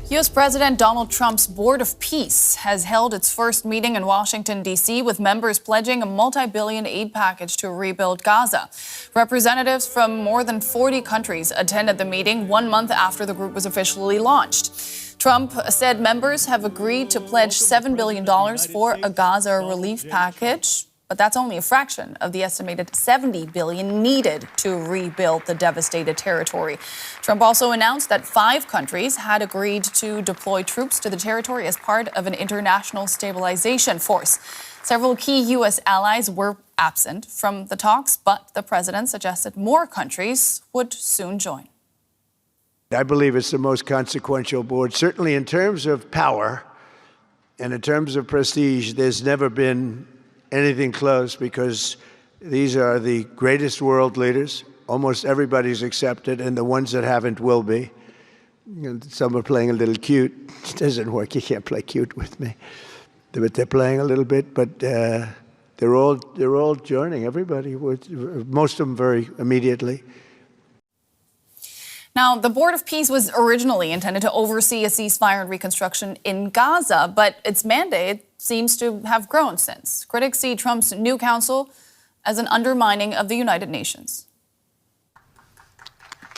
U.S. President Donald Trump's Board of Peace has held its first meeting in Washington, D.C., with members pledging a multi-billion aid package to rebuild Gaza. Representatives from more than 40 countries attended the meeting 1 month after the group was officially launched. Trump said members have agreed to pledge $7 billion for a Gaza relief package, but that's only a fraction of the estimated $70 billion needed to rebuild the devastated territory. Trump also announced that 5 countries had agreed to deploy troops to the territory as part of an international stabilization force. Several key U.S. allies were absent from the talks, but the president suggested more countries would soon join. I believe it's the most consequential board, certainly in terms of power and in terms of prestige. There's never been anything close, because these are the greatest world leaders. Almost everybody's accepted, and the ones that haven't will be. Some are playing a little cute. It doesn't work. You can't play cute with me. But they're playing a little bit. But they're all joining. Everybody, most of them very immediately. Now, the Board of Peace was originally intended to oversee a ceasefire and reconstruction in Gaza, but its mandate seems to have grown since. Critics see Trump's new council as an undermining of the United Nations.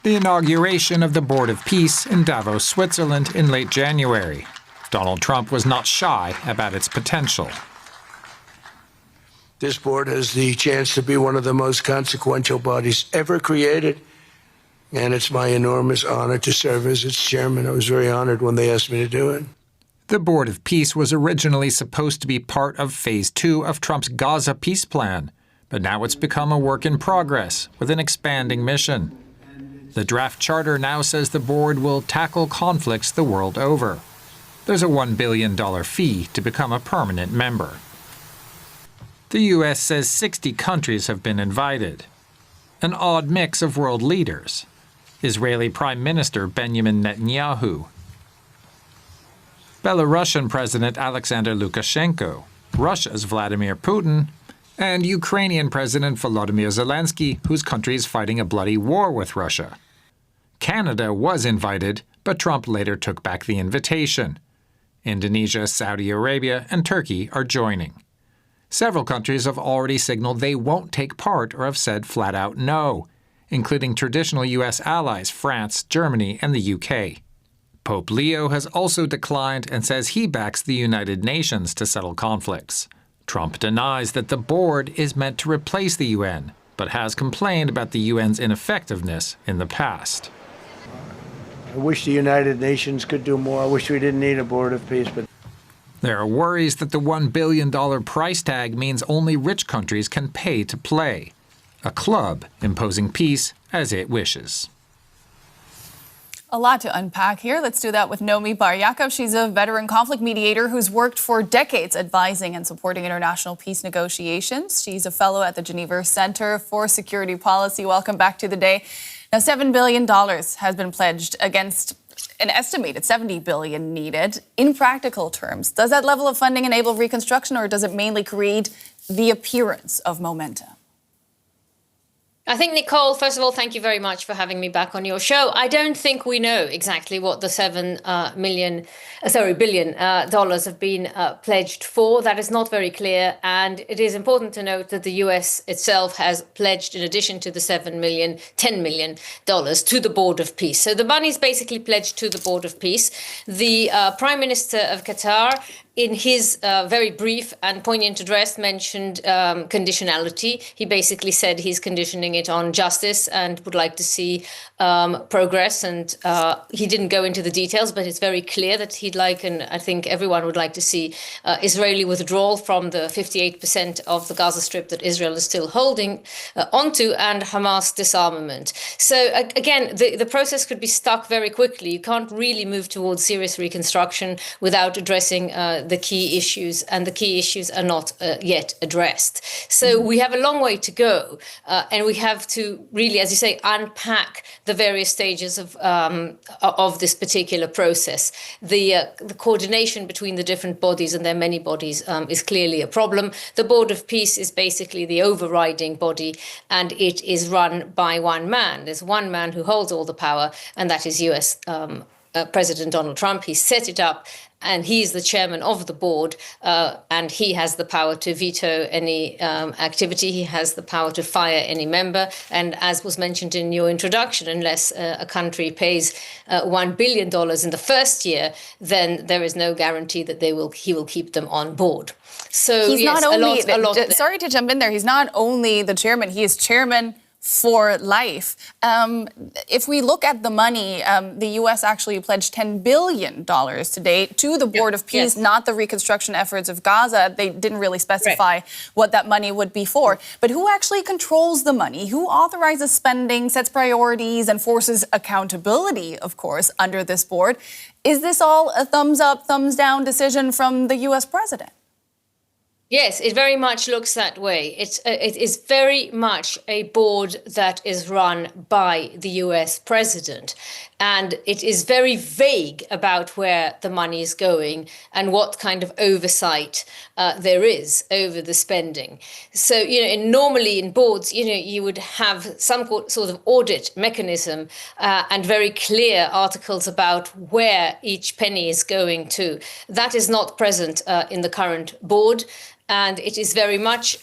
The inauguration of the Board of Peace in Davos, Switzerland in late January. Donald Trump was not shy about its potential. This board has the chance to be one of the most consequential bodies ever created. And it's my enormous honor to serve as its chairman. I was very honored when they asked me to do it. The Board of Peace was originally supposed to be part of Phase 2 of Trump's Gaza peace plan, but now it's become a work in progress with an expanding mission. The draft charter now says the board will tackle conflicts the world over. There's a $1 billion fee to become a permanent member. The U.S. says 60 countries have been invited. An odd mix of world leaders. Israeli Prime Minister Benjamin Netanyahu, Belarusian President Alexander Lukashenko, Russia's Vladimir Putin, and Ukrainian President Volodymyr Zelensky, whose country is fighting a bloody war with Russia. Canada was invited, but Trump later took back the invitation. Indonesia, Saudi Arabia, and Turkey are joining. Several countries have already signaled they won't take part or have said flat-out no, including traditional U.S. allies France, Germany, and the UK. Pope Leo has also declined and says he backs the United Nations to settle conflicts. Trump denies that the board is meant to replace the UN, but has complained about the UN's ineffectiveness in the past. I wish the United Nations could do more. I wish we didn't need a Board of Peace, but there are worries that the $1 billion price tag means only rich countries can pay to play. A club imposing peace as it wishes. A lot to unpack here. Let's do that with Nomi Bar-Yaacov. She's a veteran conflict mediator who's worked for decades advising and supporting international peace negotiations. She's a fellow at the Geneva Center for Security Policy. Welcome back to the day. Now, $7 billion has been pledged against an estimated $70 billion needed. In practical terms, does that level of funding enable reconstruction, or does it mainly create the appearance of momentum? I think, Nicole, first of all, thank you very much for having me back on your show. I don't think we know exactly what the $7 billion have been pledged for. That is not very clear. And it is important to note that the US itself has pledged, in addition to the $7 million, $10 million to the Board of Peace. So the money is basically pledged to the Board of Peace. The Prime Minister of Qatar, in his very brief and poignant address, mentioned conditionality. He basically said he's conditioning it on justice and would like to see progress. And he didn't go into the details, but it's very clear that he'd like, and I think everyone would like to see, Israeli withdrawal from the 58% of the Gaza Strip that Israel is still holding onto, and Hamas disarmament. So again, the process could be stuck very quickly. You can't really move towards serious reconstruction without addressing the key issues, and the key issues are not yet addressed. So we have a long way to go, and we have to really, as you say, unpack the various stages of this particular process. The coordination between the different bodies, and there are many bodies, is clearly a problem. The Board of Peace is basically the overriding body, and it is run by one man. There's one man who holds all the power, and that is US President Donald Trump. He set it up, and he's the chairman of the board, and he has the power to veto any activity. He has the power to fire any member. And as was mentioned in your introduction, unless a country pays $1 billion in the first year, then there is no guarantee that he will keep them on board. So he's yes, not only, a lot sorry to jump in there, he's not only the chairman, he is chairman for life. If we look at the money, the U.S. actually pledged $10 billion to date to the Board of Peace, not the reconstruction efforts of Gaza. They didn't really specify what that money would be for. But who actually controls the money? Who authorizes spending, sets priorities, and forces accountability, of course, under this board? Is this all a thumbs up, thumbs down decision from the U.S. president? Yes, it very much looks that way. It is very much a board that is run by the US president. And it is very vague about where the money is going and what kind of oversight there is over the spending. So, normally in boards, you would have some sort of audit mechanism and very clear articles about where each penny is going to. That is not present in the current board. And it is very much,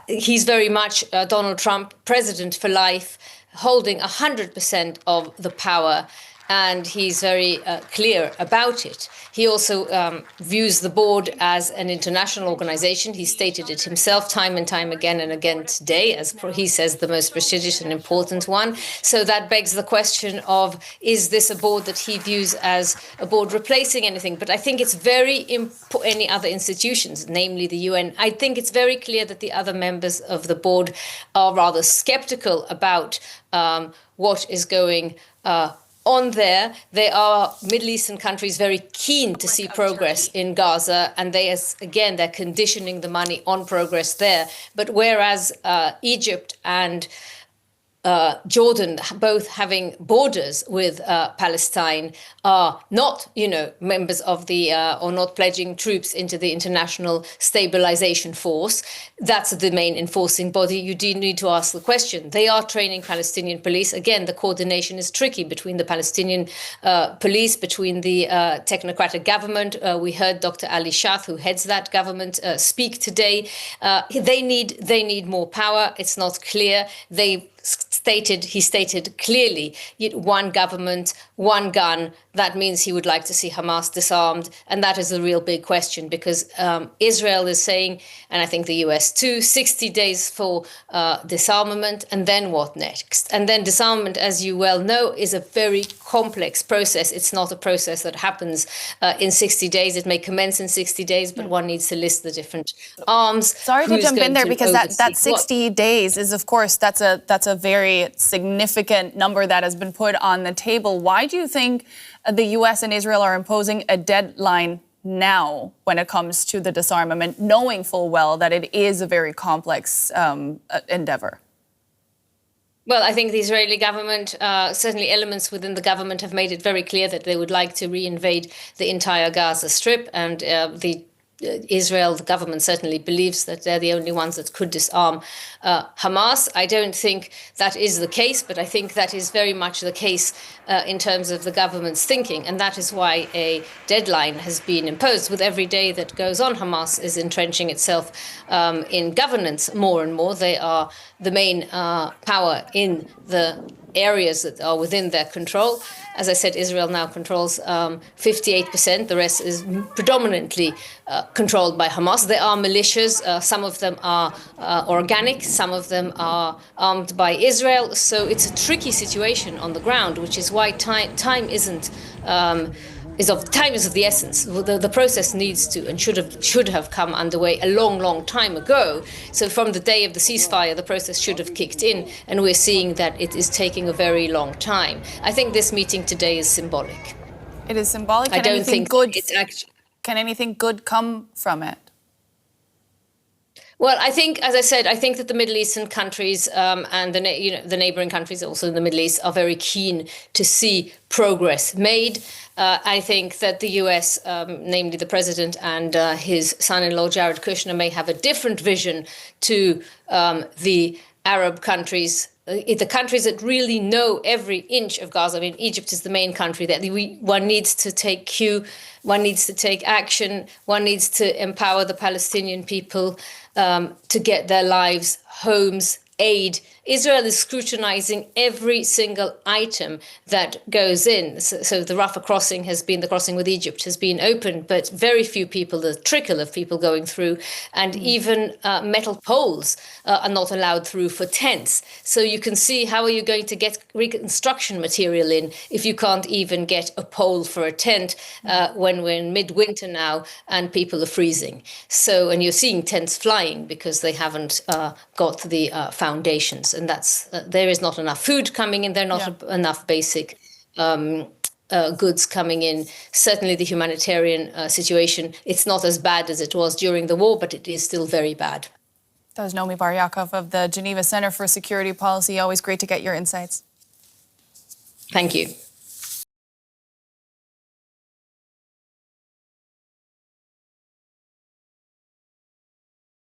he's very much Donald Trump, president for life, holding 100% of the power. And he's very clear about it. He also views the board as an international organization. He stated it himself time and time again and again today, as he says, the most prestigious and important one. So that begs the question of, is this a board that he views as a board replacing anything? But I think it's any other institutions, namely the UN. I think it's very clear that the other members of the board are rather skeptical about what is going on there. There are Middle Eastern countries very keen to see progress in Gaza, and they're conditioning the money on progress there. But whereas Egypt and Jordan, both having borders with Palestine, are not, members of the or not pledging troops into the international stabilization force. That's the main enforcing body. You do need to ask the question. They are training Palestinian police. Again, the coordination is tricky between the Palestinian police, between the technocratic government. We heard Dr. Ali Shath, who heads that government, speak today. They need more power. It's not clear. He stated clearly, one government, one gun. That means he would like to see Hamas disarmed. And that is the real big question, because Israel is saying, and I think the US too, 60 days for disarmament. And then what next? And then disarmament, as you well know, is a very complex process. It's not a process that happens in 60 days. It may commence in 60 days, but one needs to list the different arms. Sorry to jump in there, because that 60 days is, of course, that's a very significant number that has been put on the table. Why do you think the U.S. and Israel are imposing a deadline now when it comes to the disarmament, knowing full well that it is a very complex endeavor? Well, I think the Israeli government, certainly elements within the government, have made it very clear that they would like to reinvade the entire Gaza Strip, and Israel, the government, certainly believes that they're the only ones that could disarm Hamas. I don't think that is the case, but I think that is very much the case in terms of the government's thinking. And that is why a deadline has been imposed. With every day that goes on, Hamas is entrenching itself in governance more and more. They are the main power in the areas that are within their control. As I said, Israel now controls 58%. The rest is predominantly controlled by Hamas. There are militias. Some of them are organic. Some of them are armed by Israel. So it's a tricky situation on the ground, which is why time is of the essence. The process needs to and should have come underway a long time ago. So from the day of the ceasefire, the process should have kicked in, and we're seeing that it is taking a very long time. I think this meeting today is symbolic. It is symbolic. I don't think it's actually. Can anything good come from it? Well, I think, as I said, I think that the Middle Eastern countries and the neighboring countries also in the Middle East are very keen to see progress made. I think that the US, namely the president and his son-in-law, Jared Kushner, may have a different vision to the Arab countries the countries that really know every inch of Gaza. I mean, Egypt is the main country that one needs to take cue, one needs to take action, one needs to empower the Palestinian people to get their lives, homes, aid. Israel is scrutinizing every single item that goes in. So the Rafah crossing the crossing with Egypt has been open, but very few people, the trickle of people going through, and even metal poles are not allowed through for tents. So you can see, how are you going to get reconstruction material in if you can't even get a pole for a tent when we're in midwinter now and people are freezing? So, and you're seeing tents flying because they haven't got the foundations. And that's there is not enough food coming in. There are not enough basic goods coming in. Certainly the humanitarian situation, it's not as bad as it was during the war, but it is still very bad. That was Nomi Bar-Yaacov of the Geneva Center for Security Policy. Always great to get your insights. Thank you.